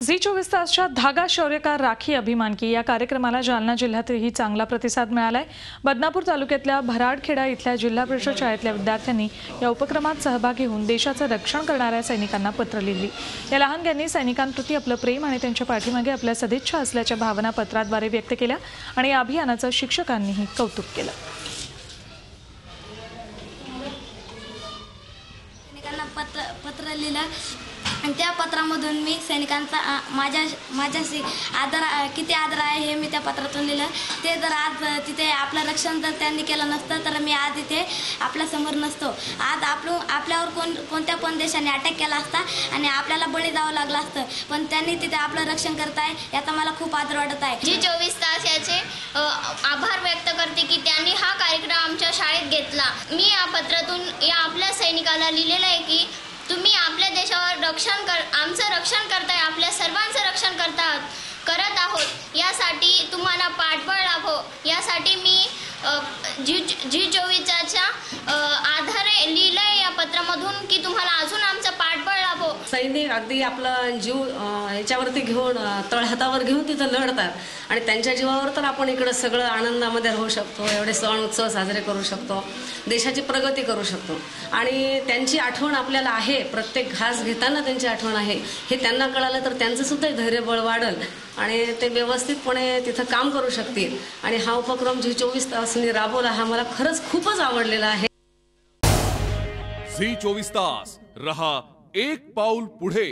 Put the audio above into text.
Zee 24 तासच्या धागा शौर्यकार राखी अभिमान की या कार्यक्रमाला जालना जिल्ह्यातही चांगला प्रतिसाद मिळालाय। बदनापूर तालुक्यातल्या भराडखेडा इथल्या जिल्हा परिषद शाळेतल्या विद्यार्थ्यांनी या उपक्रमात सहभागी होऊन देशाचं रक्षण करणाऱ्या सैनिकांना पत्र लिहिली। या लहानग्यांनी सैनिकांप्रती आपलं प्रेम आणि त्यांच्या पाठीमागे आपल्या सदिच्छा असल्याच्या भावना पत्राद्वारे व्यक्त केल्या आणि या अभियानाचं शिक्षकांनीही कौतुक केलं। पत्र लिहिलं आणि त्या पत्रामधून मी सैनिकांचा माझ्याशी किती आदर आहे हे मी त्या पत्रातून लिहिलं। ते जर आज तिथे आपलं रक्षण जर त्यांनी केलं नसतं तर मी आज इथे आपल्यासमोर नसतो। आज आपल्यावर कोणत्या पण देशाने अटॅक केला असता आणि आपल्याला बळी द्यावं लागलं असतं, पण त्यांनी तिथे आपलं रक्षण करताय याचा मला खूप आदर वाटत आहे। झी 24 तास याचे आभार व्यक्त करते की त्यांनी हा कार्यक्रम आमच्या शाळेत घेतला। मी या पत्रातून या आपल्या सैनिकाला लिहिलेलं आहे की तुम्ही आपल्या देशावर आमचं रक्षण करताय, आपल्या सर्वांचं रक्षण करत आहोत। यासाठी तुम्हाला पाठबळ लाभो यासाठी मी झी 24च्या आधारे लिहिलंय या पत्रामधून की तुम्हाला अजून आमचं पाठबळ लाभो। सैनिक अगदी आपला जीव याच्यावरती घेऊन तळहातावर घेऊन तिथं लढतात आणि त्यांच्या जीवावर तर आपण इकडे सगळं आनंदामध्ये राहू शकतो, एवढे सण उत्सव साजरे करू शकतो, देशाची प्रगती करू शकतो आणि त्यांची आठवण आपल्याला आहे। प्रत्येक घास घेताना त्यांची आठवण आहे हे त्यांना कळालं तर त्यांचं सुद्धा धैर्यबळ वाढेल आणि ते व्यवस्थितपणे तिथं काम करू शकतील। आणि हा उपक्रम झी 24 तासांनी राबवला हा मला खरंच खूपच आवडलेला आहे। झी 24 तास रहा एक पाऊल पुढे।